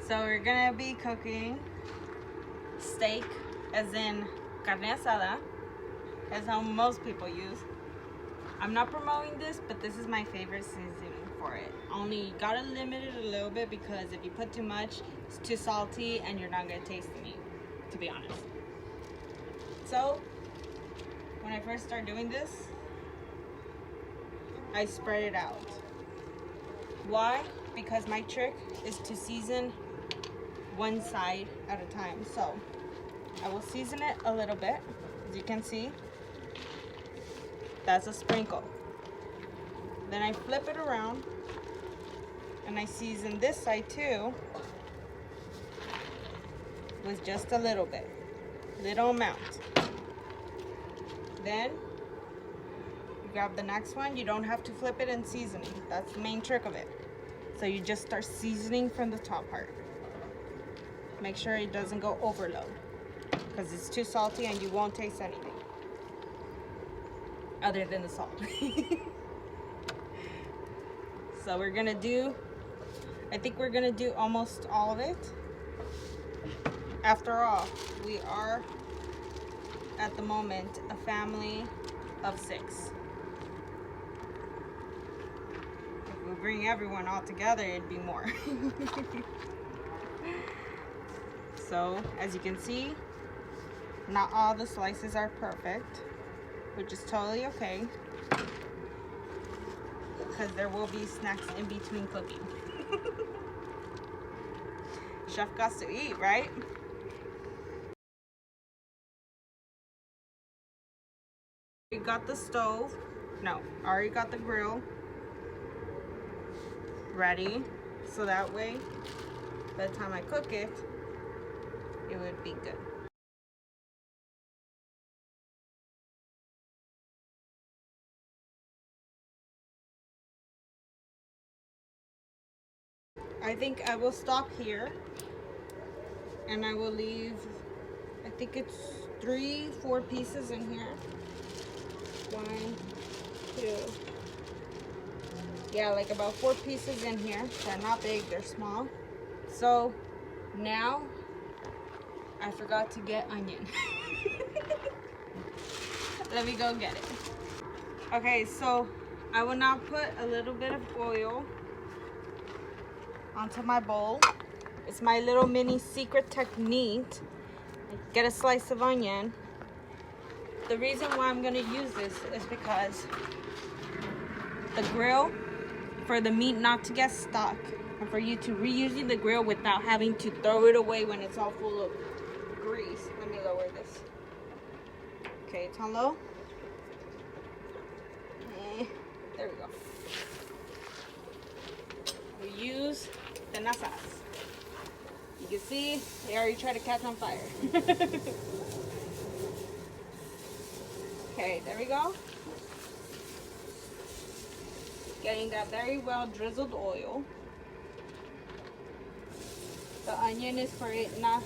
So we're gonna be cooking steak, as in carne asada, as how most people use. I'm not promoting this, but this is my favorite seasoning for it. Only gotta limit it a little bit because if you put too much, it's too salty and you're not gonna taste the meat, to be honest. So when I first started doing this, I spread it out. Why? Because my trick is to season one side at a time. So I will season it a little bit. As you can see, that's a sprinkle. Then I flip it around and I season this side too with just a little bit, little amount. Then you grab the next one. You don't have to flip it and season it. That's the main trick of it. So you just start seasoning from the top part. Make sure it doesn't go overload because it's too salty and you won't taste anything other than the salt. So we're gonna do, I think we're gonna do almost all of it. After all, we are at the moment a family of 6. If we bring everyone all together, it'd be more. So as you can see, not all the slices are perfect, which is totally okay, because there will be snacks in between cooking. Chef got to eat, right? We got the stove, no, I already got the grill ready, so that way by the time I cook it, it would be good. I think I will stop here and I will leave, I think it's 3-4 pieces in here. 1, 2, yeah, like about 4 pieces in here. They're not big, they're small. So now I forgot to get onion. Let me go get it. Okay, so I will now put a little bit of oil onto my bowl. It's my little mini secret technique. Get a slice of onion. The reason why I'm gonna use this is because the grill, for the meat not to get stuck, and for you to reuse the grill without having to throw it away when it's all full of grease. Let me lower this. Okay, it's on low. There we go. We use the nasas. You can see they already tried to catch on fire. Okay, there we go. Getting that very well drizzled oil. The onion is for it not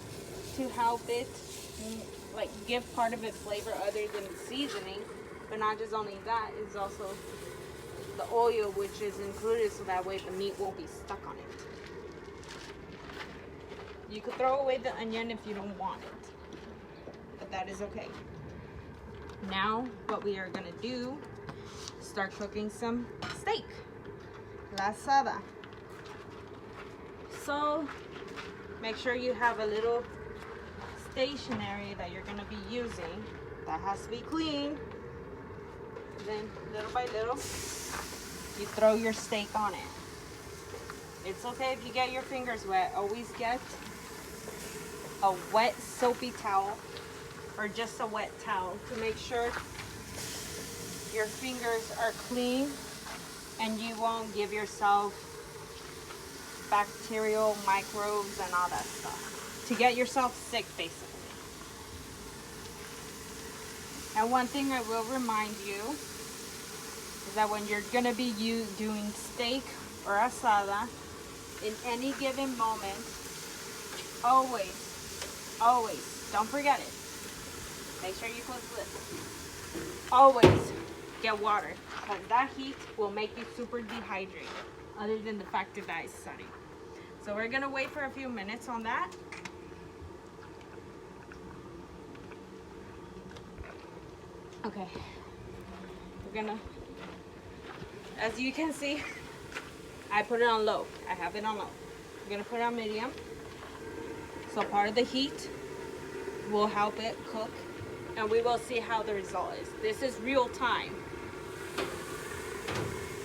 to help it, like, give part of its flavor other than the seasoning. But not just only that, it's also the oil which is included, so that way the meat won't be stuck on it. You could throw away the onion if you don't want it, but that is okay. Now what we are gonna do is start cooking some steak, la asada. So make sure you have a little stationery that you're gonna be using that has to be clean. Then little by little you throw your steak on it. It's okay if you get your fingers wet. Always get a wet soapy towel or just a wet towel to make sure your fingers are clean and you won't give yourself bacterial microbes and all that stuff, to get yourself sick basically. And one thing I will remind you is that when you're gonna be doing steak or asada, in any given moment, always, don't forget it. Make sure you close the lid. Always get water, because that heat will make you super dehydrated, other than the fact that it's sunny. So we're gonna wait for a few minutes on that. Okay, we're gonna, as you can see, I put it on low. I have it on low. I'm gonna put it on medium. So part of the heat will help it cook, and we will see how the result is. This is real time.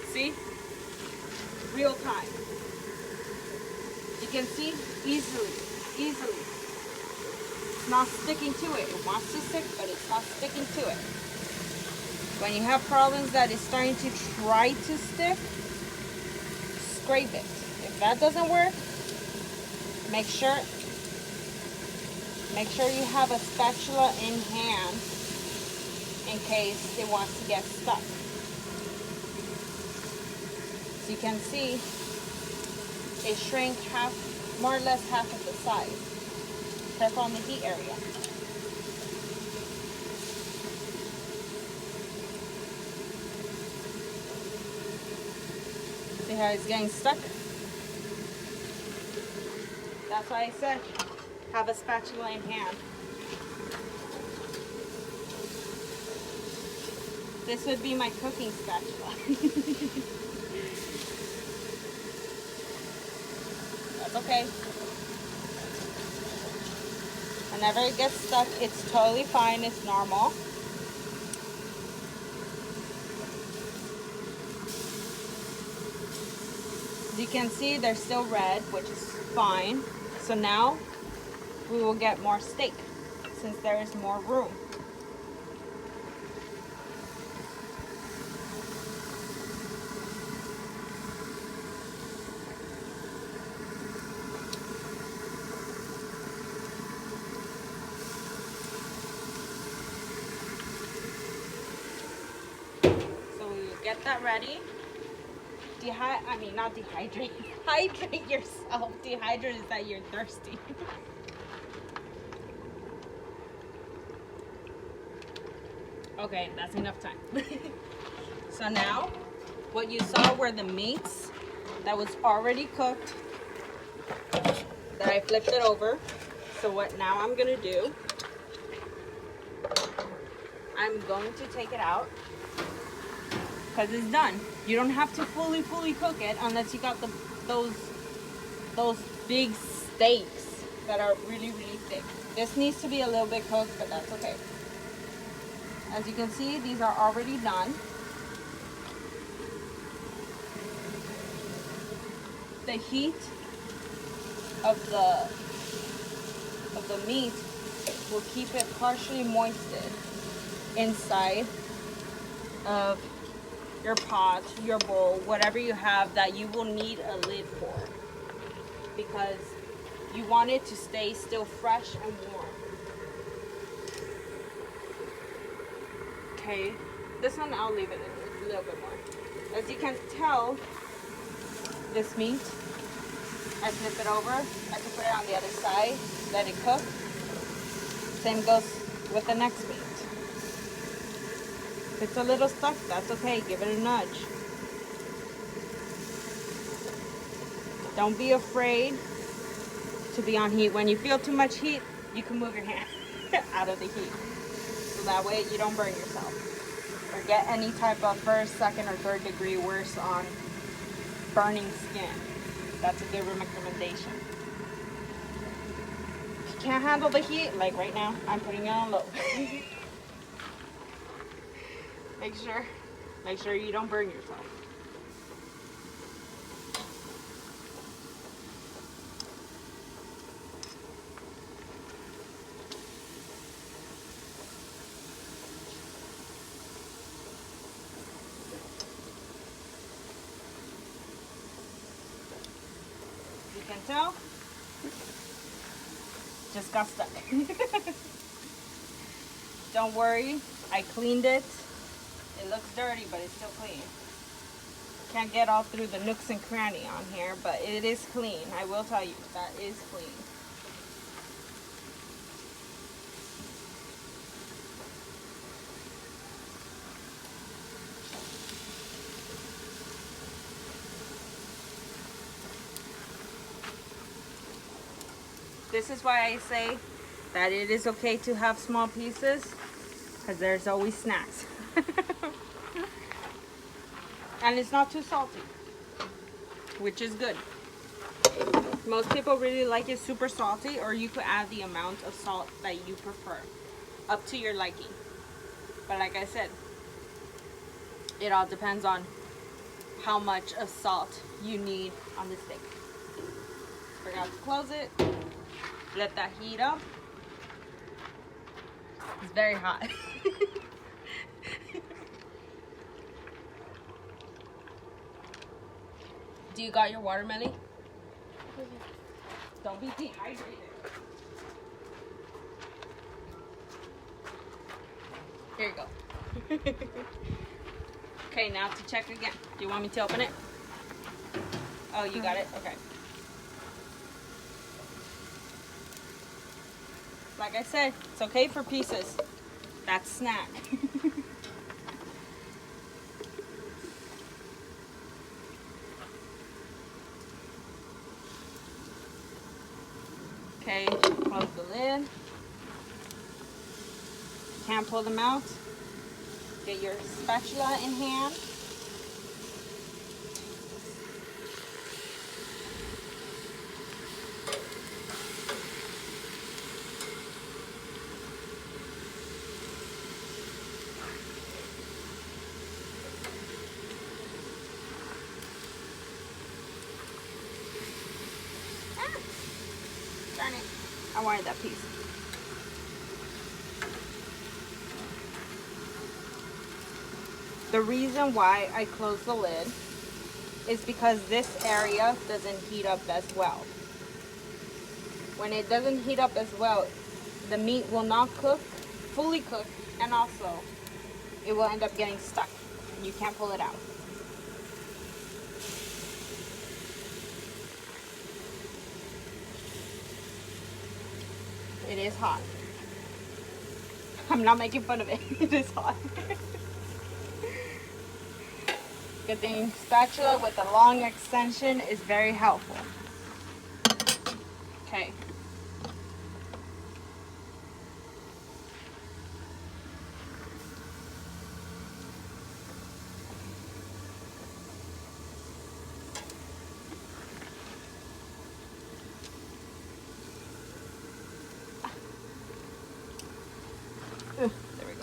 See? Real time. You can see easily. It's not sticking to it. It wants to stick, but it's not sticking to it. When you have problems that it's starting to try to stick, scrape it. If that doesn't work, make sure you have a spatula in hand in case it wants to get stuck. So you can see it shrank more or less half of the size. Careful on the heat area. See how it's getting stuck? That's why I said have a spatula in hand. This would be my cooking spatula. That's okay. Whenever it gets stuck, it's totally fine. It's normal. As you can see, they're still red, which is fine. So now we will get more steak since there is more room. So we will get that ready. Not dehydrate. Hydrate yourself. Dehydrate is that you're thirsty. Okay, that's enough time. So now, what you saw were the meats that was already cooked, that I flipped it over. So what now I'm gonna do, I'm going to take it out because it's done. You don't have to fully cook it unless you got those big steaks that are really thick. This needs to be a little bit cooked, but that's okay. As you can see, these are already done. The heat of the meat will keep it partially moisted inside of your pot, your bowl, whatever you have that you will need a lid for, because you want it to stay still fresh and warm. Okay, this one I'll leave it a little bit more. As you can tell, this meat, I flip it over, I can put it on the other side, let it cook. Same goes with the next meat. If it's a little stuck, that's okay, give it a nudge. Don't be afraid to be on heat. When you feel too much heat, you can move your hand out of the heat. So that way you don't burn yourself or get any type of first, second, or third degree worse on burning skin. That's a good recommendation. If you can't handle the heat, like right now, I'm putting it on low. Make sure you don't burn yourself. You can tell, just got stuck. Don't worry, I cleaned it. It looks dirty, but it's still clean. Can't get all through the nooks and cranny on here, but it is clean. I will tell you, that is clean. This is why I say that it is okay to have small pieces, because there's always snacks. And it's not too salty, which is good. Most people really like it super salty, or you could add the amount of salt that you prefer, up to your liking. But like I said, it all depends on how much of salt you need on the steak. Forgot to close it. Let that heat up. It's very hot. Do you got your watermelon? Don't be dehydrated. Here you go. Okay, now to check again. Do you want me to open it? Oh, you got it? Okay. Like I said, it's okay for pieces. That's snack. Okay, close the lid. Can't pull them out. Get your spatula in hand. Darn it. I wanted that piece. The reason why I close the lid is because this area doesn't heat up as well. When it doesn't heat up as well, the meat will not cook, fully cook, and also it will end up getting stuck. You can't pull it out. It is hot. I'm not making fun of it. It is hot. Good thing spatula with a long extension is very helpful. Okay. There we go.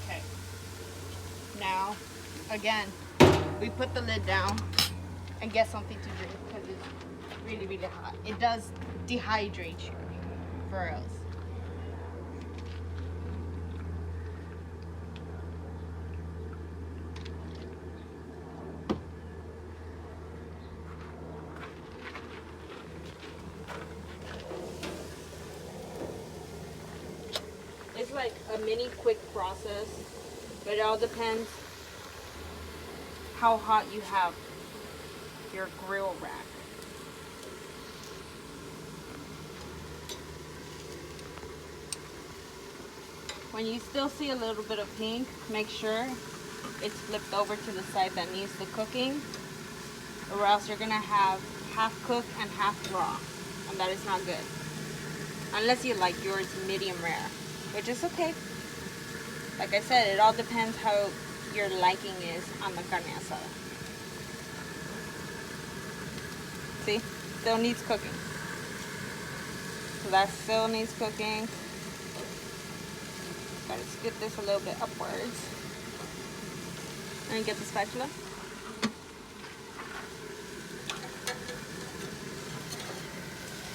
Okay. Now, again, we put the lid down and get something to drink because it's really, really hot. It does dehydrate you, for else. It's like a mini quick process, but it all depends how hot you have your grill rack. When you still see a little bit of pink, make sure it's flipped over to the side that needs the cooking, or else you're gonna have half cooked and half raw, and that is not good. Unless you like yours medium rare, which is okay. Like I said, it all depends how your liking is on the carne asada. See, still needs cooking. So that still needs cooking. Gotta scoot this a little bit upwards. And get the spatula.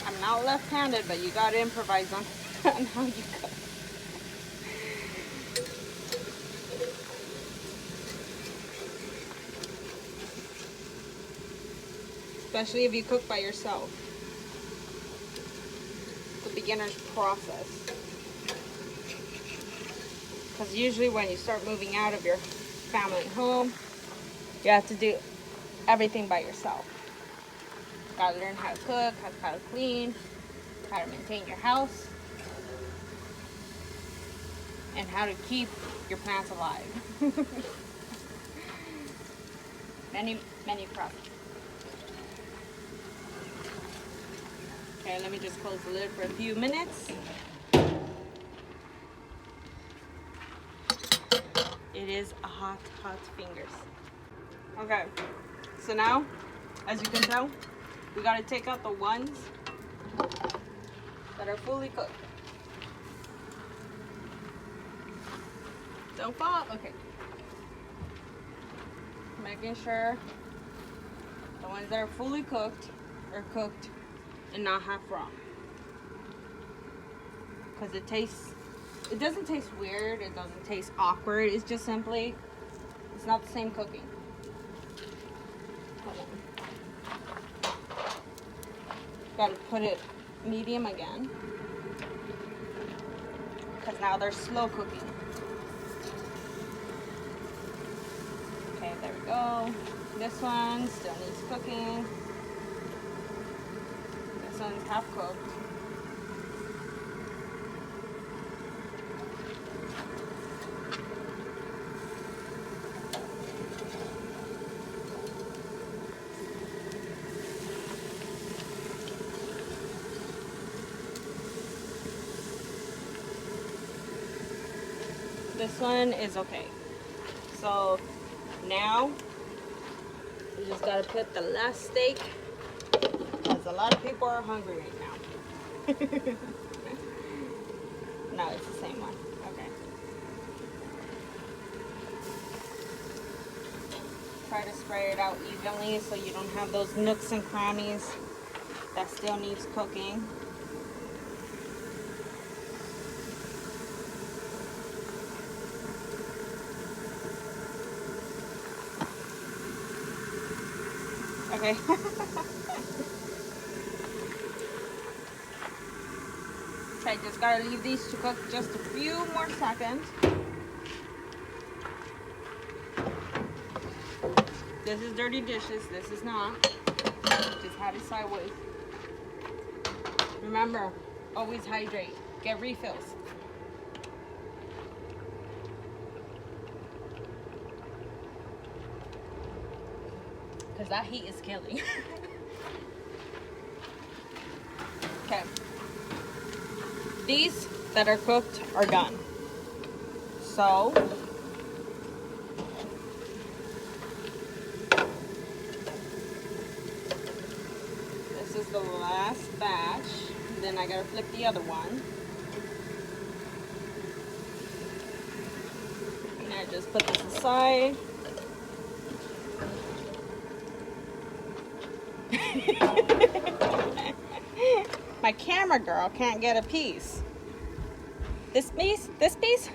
I'm not left-handed, but you gotta improvise on how you cook. Especially if you cook by yourself. It's a beginner's process. Because usually when you start moving out of your family home, you have to do everything by yourself. Gotta learn how to cook, how to clean, how to maintain your house, and how to keep your plants alive. Many processes. Okay, let me just close the lid for a few minutes. It is a hot fingers. Okay, so now, as you can tell, we gotta take out the ones that are fully cooked. Don't fall. Okay. Making sure the ones that are fully cooked are cooked and not half raw. Because it doesn't taste weird, it doesn't taste awkward, it's just simply, it's not the same cooking. Hold on. Gotta put it medium again. Because now they're slow cooking. Okay, there we go. This one still needs cooking. This one's half cooked. This one is okay. So now we just gotta put the last steak, because a lot of people are hungry right now. No, it's the same one. Okay. Try to spread it out evenly so you don't have those nooks and crannies that still needs cooking. Okay. Okay, just gotta leave these to cook just a few more seconds. This is dirty dishes, this is not. Just have it sideways. Remember, always hydrate. Get refills. Because that heat is killing. Okay. These that are cooked are done. So, this is the last batch. Then I gotta flip the other one. And I just put this aside. My camera girl can't get a piece. This piece? This piece?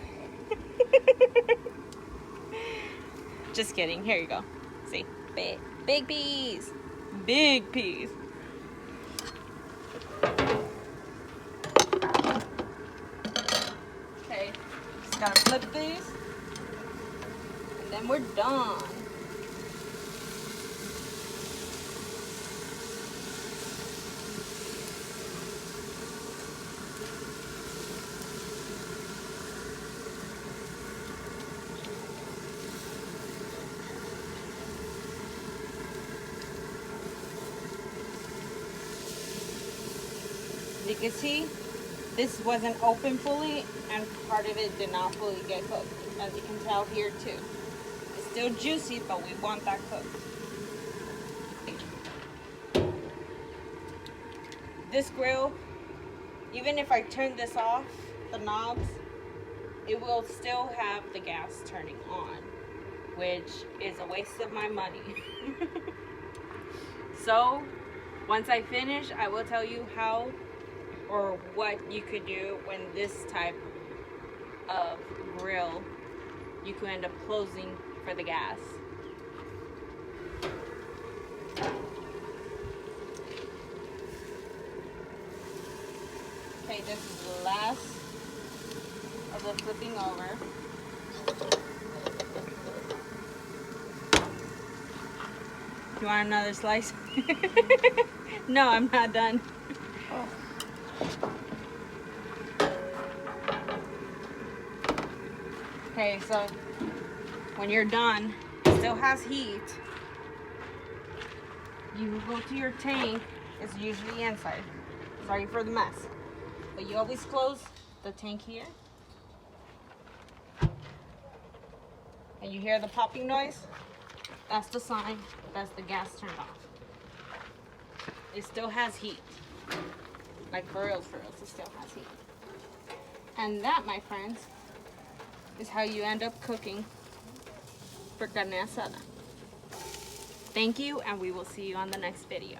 Just kidding. Here you go. See? Big piece. Big piece. Okay. Just gotta flip these. And then we're done. You can see this wasn't open fully and part of it did not fully get cooked, as you can tell here too. It's still juicy, but we want that cooked. This grill, even if I turn this off, the knobs, it will still have the gas turning on, which is a waste of my money. So once I finish, I will tell you how or what you could do when this type of grill, you could end up closing for the gas. Okay, this is the last of the flipping over. You want another slice? No, I'm not done. Oh. Okay, so when you're done, it still has heat. You go to your tank. It's usually inside. Sorry for the mess. But you always close the tank here. And you hear the popping noise? That's the sign. That's the gas turned off. It still has heat. Like for reals, it still has heat. And that, my friends, is how you end up cooking for carne asada. Thank you, and we will see you on the next video.